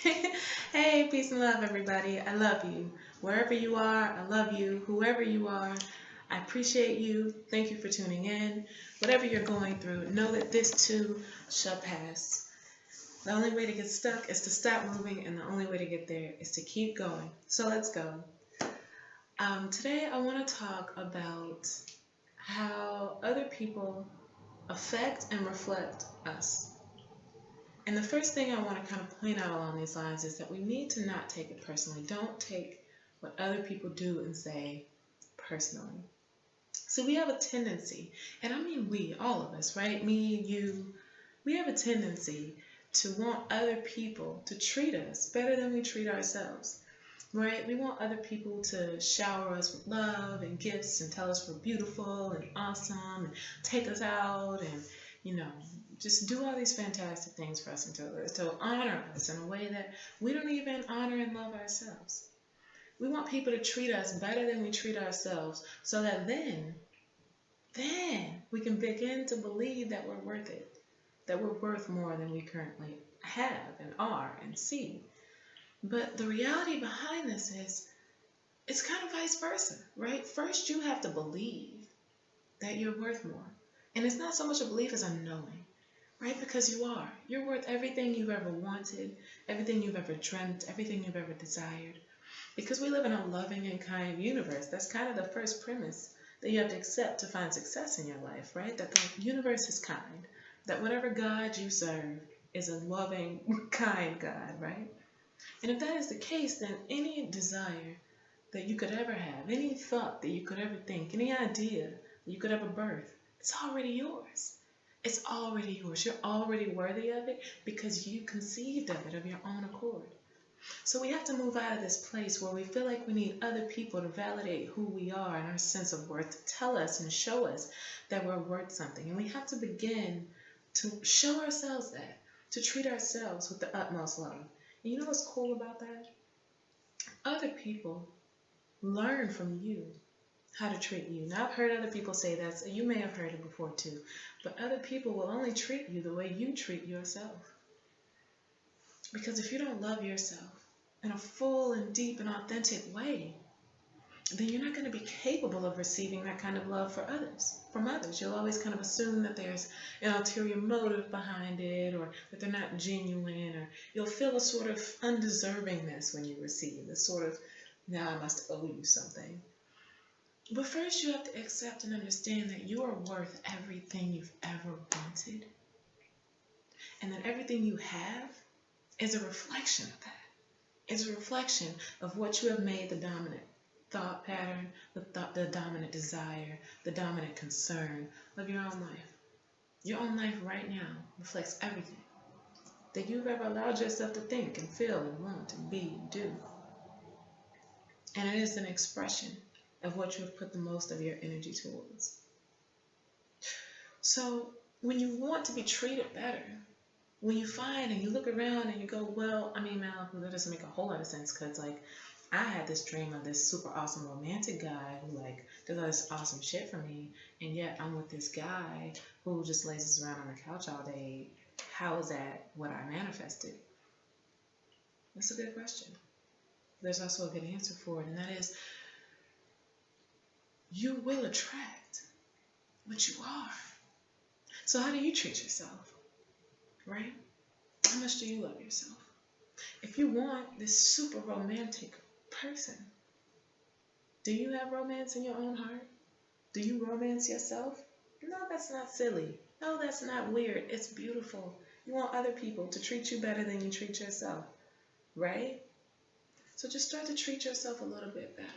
Hey, peace and love, everybody. I love you. Wherever you are, I love you. Whoever you are, I appreciate you. Thank you for tuning in. Whatever you're going through, know that this too shall pass. The only way to get stuck is to stop moving, and the only way to get there is to keep going. So let's go. Today, I want to talk about how other people affect and reflect us. And the first thing I want to kind of point out along these lines is that we need to not take it personally. Don't take what other people do and say personally. So we have a tendency, and I mean we, all of us, right? Me, you, we have a tendency to want other people to treat us better than we treat ourselves, right? We want other people to shower us with love and gifts and tell us we're beautiful and awesome and take us out and, you know, just do all these fantastic things for us and to honor us in a way that we don't even honor and love ourselves. We want people to treat us better than we treat ourselves so that then we can begin to believe that we're worth it, that we're worth more than we currently have and are and see. But the reality behind this is it's kind of vice versa, right? First, you have to believe that you're worth more. And it's not so much a belief as a knowing, right? Because you are. You're worth everything you've ever wanted, everything you've ever dreamt, everything you've ever desired. Because we live in a loving and kind universe. That's kind of the first premise that you have to accept to find success in your life, right? That the universe is kind. That whatever God you serve is a loving, kind God, right? And if that is the case, then any desire that you could ever have, any thought that you could ever think, any idea that you could ever birth, it's already yours. It's already yours. You're already worthy of it because you conceived of it of your own accord. So we have to move out of this place where we feel like we need other people to validate who we are and our sense of worth, to tell us and show us that we're worth something. And we have to begin to show ourselves that, to treat ourselves with the utmost love. And you know what's cool about that? Other people learn from you how to treat you. Now, I've heard other people say that, so you may have heard it before too, but other people will only treat you the way you treat yourself. Because if you don't love yourself in a full and deep and authentic way, then you're not going to be capable of receiving that kind of love from others. You'll always kind of assume that there's an ulterior motive behind it, or that they're not genuine, or you'll feel a sort of undeservingness when you receive this sort of, now I must owe you something. But first you have to accept and understand that you are worth everything you've ever wanted, and that everything you have is a reflection of that. It's a reflection of what you have made the dominant thought pattern, the dominant desire, the dominant concern of your own life. Your own life right now reflects everything that you've ever allowed yourself to think and feel and want and be and do. And it is an expression of what you have put the most of your energy towards. So when you want to be treated better, when you find and you look around and you go, well, I mean, Mal, that doesn't make a whole lot of sense because, like, I had this dream of this super awesome romantic guy who, like, does all this awesome shit for me, and yet I'm with this guy who just lays around on the couch all day. How is that what I manifested? That's a good question. There's also a good answer for it, and that is, you will attract what you are. So how do you treat yourself? Right? How much do you love yourself? If you want this super romantic person, do you have romance in your own heart? Do you romance yourself? No, that's not silly. No, that's not weird. It's beautiful. You want other people to treat you better than you treat yourself, right? So just start to treat yourself a little bit better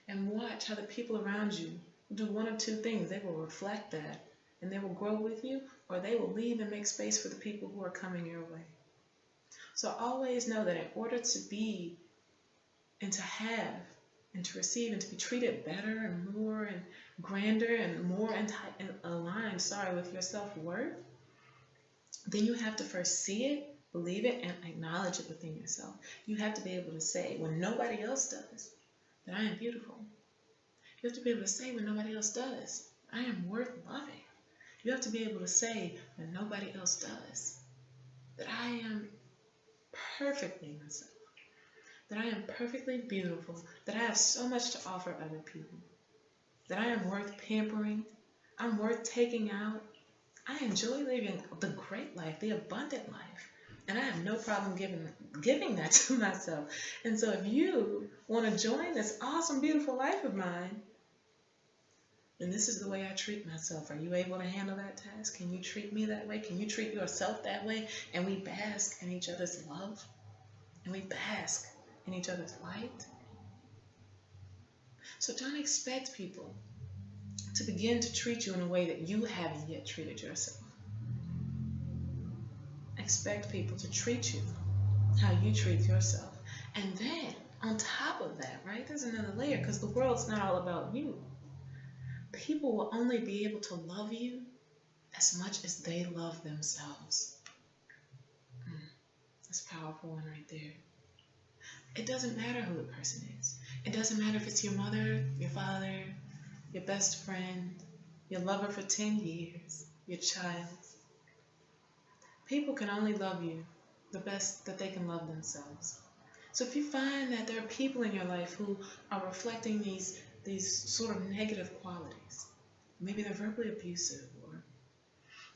and watch how the people around you do one of two things. They will reflect that and they will grow with you, or they will leave and make space for the people who are coming your way. So always know that in order to be and to have and to receive and to be treated better and more and grander and more aligned, with your self-worth, then you have to first see it, believe it, and acknowledge it within yourself. You have to be able to say, when nobody else does, that I am beautiful. You have to be able to say when nobody else does, I am worth loving. You have to be able to say when nobody else does, that I am perfectly myself, that I am perfectly beautiful, that I have so much to offer other people, that I am worth pampering, I'm worth taking out. I enjoy living the great life, the abundant life, and I have no problem giving that to myself. And so if you want to join this awesome, beautiful life of mine, then this is the way I treat myself. Are you able to handle that task? Can you treat me that way? Can you treat yourself that way? And we bask in each other's love, and we bask in each other's light. So don't expect people to begin to treat you in a way that you haven't yet treated yourself. Expect people to treat you how you treat yourself. And then, on top of that, right, there's another layer, because the world's not all about you. People will only be able to love you as much as they love themselves. That's a powerful one right there. It doesn't matter who the person is. It doesn't matter if it's your mother, your father, your best friend, your lover for 10 years, your child. People can only love you the best that they can love themselves. So if you find that there are people in your life who are reflecting these sort of negative qualities, maybe they're verbally abusive, or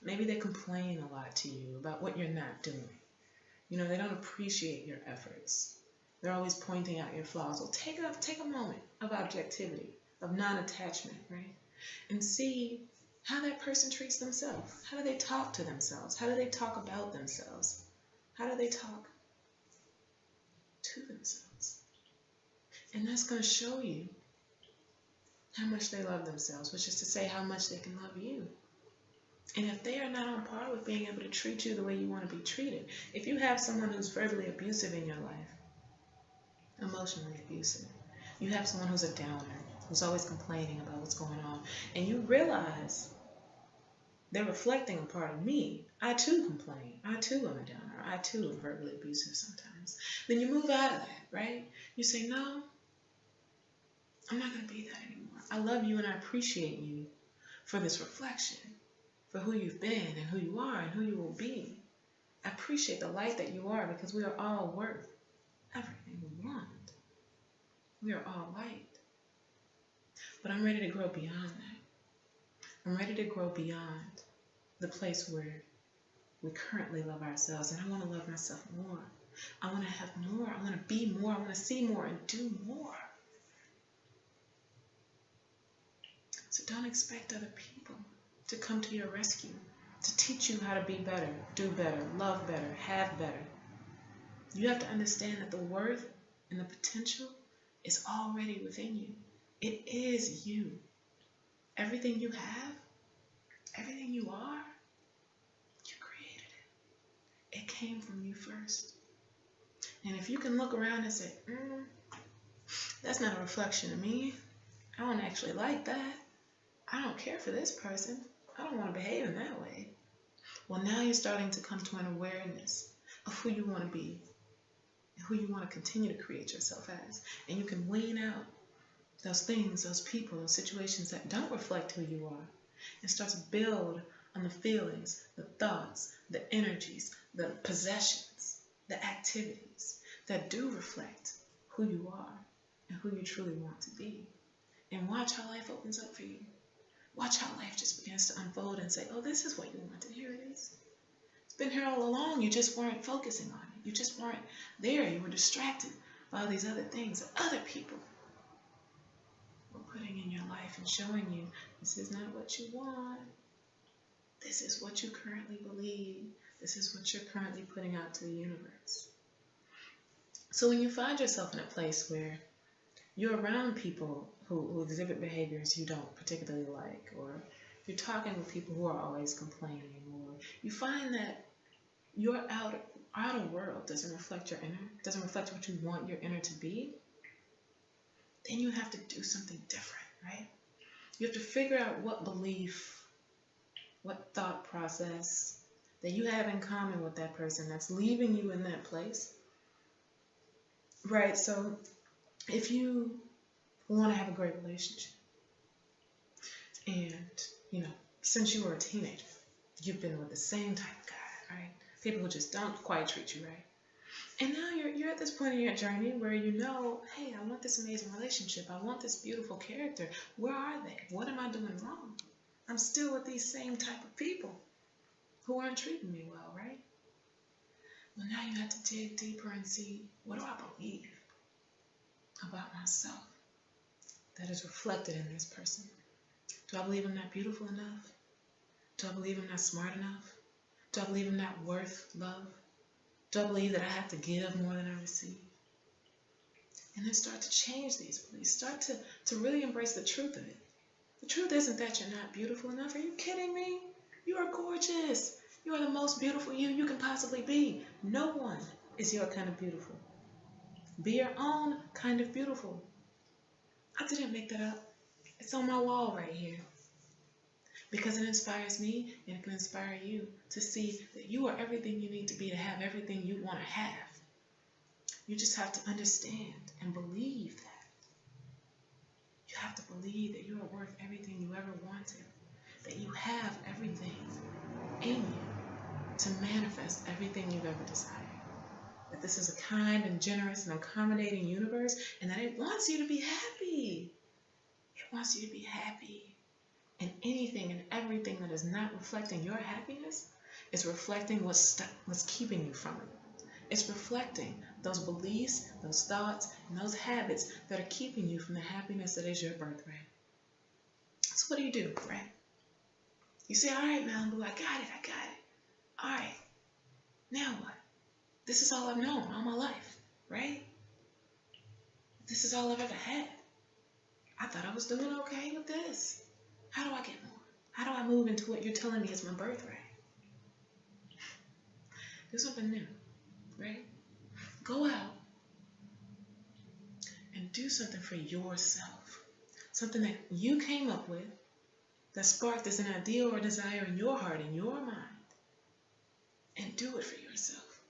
maybe they complain a lot to you about what you're not doing. You know, they don't appreciate your efforts. They're always pointing out your flaws. Well, take a moment of objectivity, of non-attachment, right? And see how that person treats themselves. How do they talk to themselves? How do they talk about themselves? How do they talk to themselves? And that's going to show you how much they love themselves, which is to say how much they can love you. And if they are not on par with being able to treat you the way you want to be treated, if you have someone who's verbally abusive in your life, emotionally abusive, you have someone who's a downer, who's always complaining about what's going on, and you realize they're reflecting a part of me. I too complain. I too am a downer. I too am verbally abusive sometimes. Then you move out of that, right? You say, no, I'm not going to be that anymore. I love you and I appreciate you for this reflection, for who you've been and who you are and who you will be. I appreciate the light that you are, because we are all worth everything we want. We are all light. But I'm ready to grow beyond that. I'm ready to grow beyond the place where we currently love ourselves, and I want to love myself more. I want to have more. I want to be more. I want to see more and do more. So don't expect other people to come to your rescue, to teach you how to be better, do better, love better, have better. You have to understand that the worth and the potential is already within you. It is you. Everything you have, everything you are, you created it. It came from you first. And if you can look around and say, that's not a reflection of me. I don't actually like that. I don't care for this person. I don't want to behave in that way. Well, now you're starting to come to an awareness of who you want to be and who you want to continue to create yourself as. And you can wean out those things, those people, those situations that don't reflect who you are, and start to build on the feelings, the thoughts, the energies, the possessions, the activities that do reflect who you are and who you truly want to be. And watch how life opens up for you. Watch how life just begins to unfold and say, oh, this is what you wanted. Here it is. It's been here all along. You just weren't focusing on it. You just weren't there. You were distracted by all these other things that other people were putting in your life and showing you this is not what you want. This is what you currently believe. This is what you're currently putting out to the universe. So when you find yourself in a place where you're around people who exhibit behaviors you don't particularly like, or you're talking with people who are always complaining, or you find that your outer world doesn't reflect your inner, doesn't reflect what you want your inner to be, then you have to do something different, right? You have to figure out what belief, what thought process that you have in common with that person that's leaving you in that place, right? So if you want to have a great relationship, and, since you were a teenager, you've been with the same type of guy, right? People who just don't quite treat you right. And now you're at this point in your journey where you know, hey, I want this amazing relationship. I want this beautiful character. Where are they? What am I doing wrong? I'm still with these same type of people who aren't treating me well, right? Well, now you have to dig deeper and see, what do I believe about myself that is reflected in this person? Do I believe I'm not beautiful enough? Do I believe I'm not smart enough? Do I believe I'm not worth love? Do I believe that I have to give more than I receive? And then start to change these beliefs. Start to really embrace the truth of it. The truth isn't that you're not beautiful enough. Are you kidding me? You are gorgeous. You are the most beautiful you can possibly be. No one is your kind of beautiful. Be your own kind of beautiful. I didn't make that up. It's on my wall right here. Because it inspires me and it can inspire you to see that you are everything you need to be to have everything you want to have. You just have to understand and believe that. You have to believe that you are worth everything you ever wanted. That you have everything in you to manifest everything you've ever desired. That this is a kind and generous and accommodating universe, and that it wants you to be happy. It wants you to be happy. And anything and everything that is not reflecting your happiness is reflecting what's keeping you from it. It's reflecting those beliefs, those thoughts, and those habits that are keeping you from the happiness that is your birthright. So what do? Right? You say, all right, Malibu, I got it. All right, now what? This is all I've known all my life, right? This is all I've ever had. I thought I was doing okay with this. How do I get more? How do I move into what you're telling me is my birthright? Do something new, right? Go out and do something for yourself. Something that you came up with that sparked as an idea or desire in your heart, in your mind. And do it for yourself.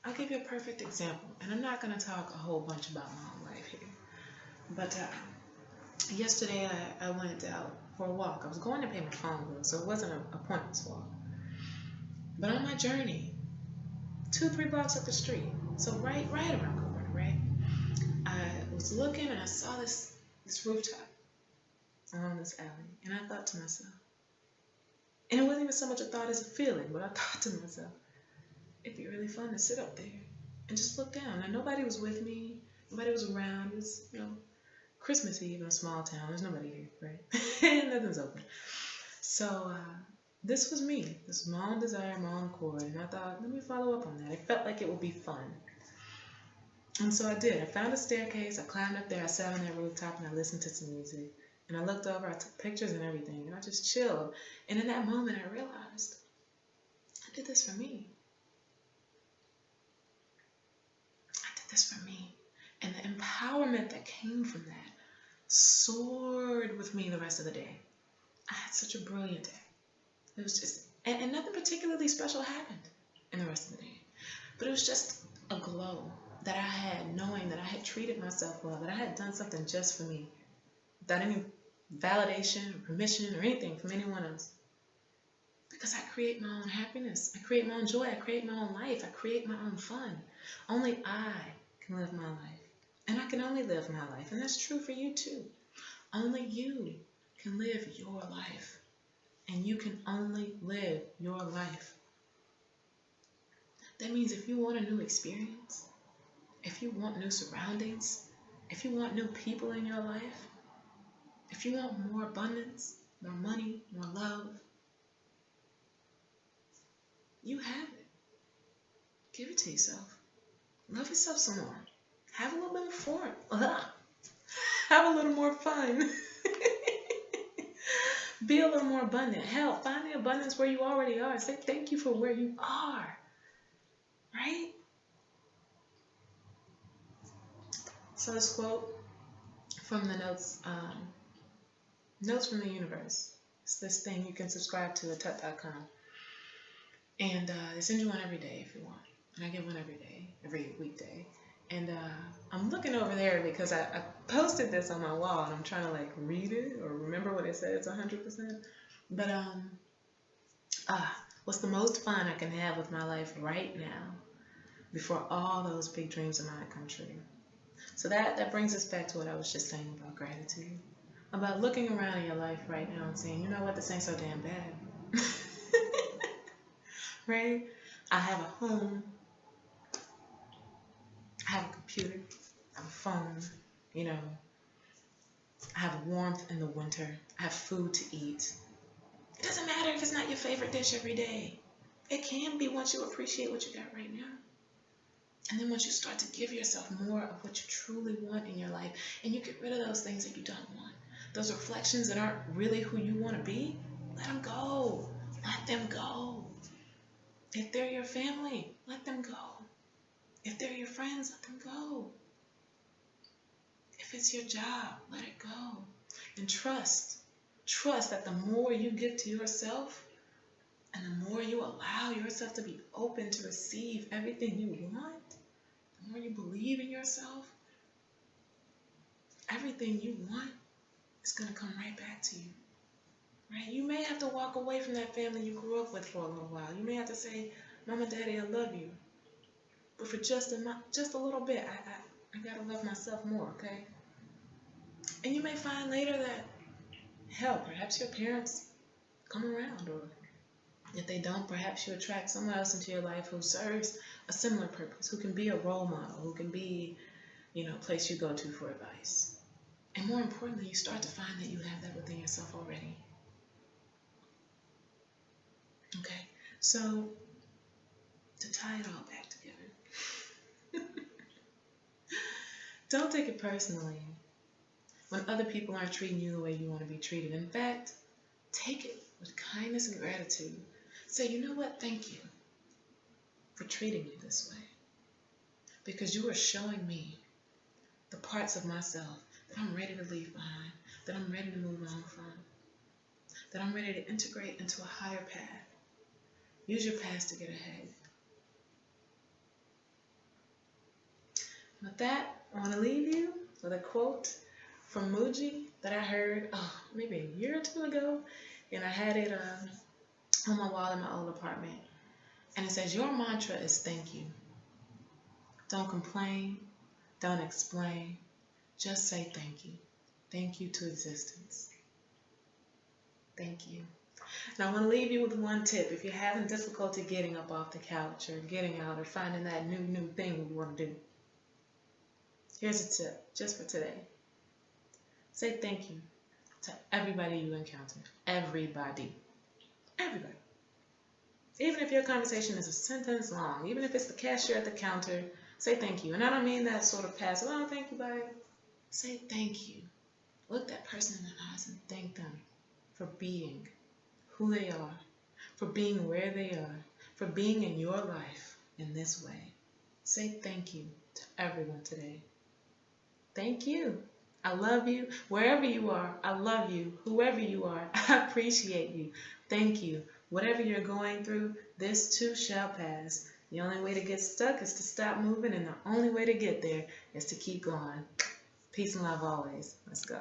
I'll give you a perfect example. And I'm not going to talk a whole bunch about my own life here. But yesterday I went out for a walk. I was going to pay my phone bill, so it wasn't a pointless walk. But on my journey, 2-3 blocks up the street, so right around the corner, right? I was looking and I saw this rooftop along this alley, and I thought to myself, and it wasn't even so much a thought as a feeling, but I thought to myself, it'd be really fun to sit up there and just look down. Now nobody was with me, nobody was around. It was, Christmas Eve in a small town. There's nobody here, right? Nothing's open. So this was me. This was my own desire, my own accord. And I thought, let me follow up on that. It felt like it would be fun. And so I did. I found a staircase. I climbed up there. I sat on that rooftop and I listened to some music. And I looked over. I took pictures and everything. And I just chilled. And in that moment, I realized, I did this for me. I did this for me. And the empowerment that came from that soared with me the rest of the day. I had such a brilliant day. It was just, and nothing particularly special happened in the rest of the day. But it was just a glow that I had, knowing that I had treated myself well, that I had done something just for me, without any validation or permission or anything from anyone else. Because I create my own happiness. I create my own joy. I create my own life. I create my own fun. Only I can live my life. And I can only live my life. And that's true for you too. Only you can live your life. And you can only live your life. That means if you want a new experience, if you want new surroundings, if you want new people in your life, if you want more abundance, more money, more love, you have it. Give it to yourself. Love yourself some more. Have a little bit of fun. Have a little more fun. Be a little more abundant. Hell, find the abundance where you already are. Say thank you for where you are. Right? So this quote from the Notes from the Universe. It's this thing you can subscribe to at tut.com. And they send you one every day if you want. And I get one every day, every weekday. And I'm looking over there because I posted this on my wall and I'm trying to read it or remember what it says 100%. But What's the most fun I can have with my life right now before all those big dreams of mine come true? So that brings us back to what I was just saying about gratitude. About looking around in your life right now and saying, you know what, this ain't so damn bad. Right? I have a home, I have a computer, I have a phone, you know, I have warmth in the winter, I have food to eat. It doesn't matter if it's not your favorite dish every day. It can be once you appreciate what you got right now. And then once you start to give yourself more of what you truly want in your life, and you get rid of those things that you don't want, those reflections that aren't really who you want to be, let them go. Let them go. If they're your family, let them go. If they're your friends, let them go. If it's your job, let it go. And trust that the more you give to yourself and the more you allow yourself to be open to receive everything you want, the more you believe in yourself, everything you want is going to come right back to you. Right? You may have to walk away from that family you grew up with for a little while. You may have to say, Mama, Daddy, I love you. But for just a little bit, I got to love myself more, okay? And you may find later that, hell, perhaps your parents come around, or if they don't, perhaps you attract someone else into your life who serves a similar purpose, who can be a role model, who can be, a place you go to for advice. And more importantly, you start to find that you have that within yourself already. Okay, so to tie it all back together, don't take it personally when other people aren't treating you the way you want to be treated. In fact, take it with kindness and gratitude. Say, you know what, thank you for treating me this way. Because you are showing me the parts of myself that I'm ready to leave behind, that I'm ready to move on from, that I'm ready to integrate into a higher path. Use your past to get ahead. With that, I want to leave you with a quote from Muji that I heard maybe a year or two ago, and I had it on my wall in my old apartment. And it says, your mantra is thank you. Don't complain, don't explain, just say thank you. Thank you to existence. Thank you. Now I want to leave you with one tip. If you're having difficulty getting up off the couch or getting out or finding that new thing you want to do, here's a tip just for today. Say thank you to everybody you encounter. Everybody. Everybody. Even if your conversation is a sentence long, even if it's the cashier at the counter, say thank you. And I don't mean that sort of passive, oh, thank you, bye. Say thank you. Look that person in the eyes and thank them for being who they are, for being where they are, for being in your life in this way. Say thank you to everyone today. Thank you. I love you. Wherever you are, I love you. Whoever you are, I appreciate you. Thank you. Whatever you're going through, this too shall pass. The only way to get stuck is to stop moving, and the only way to get there is to keep going. Peace and love always. Let's go.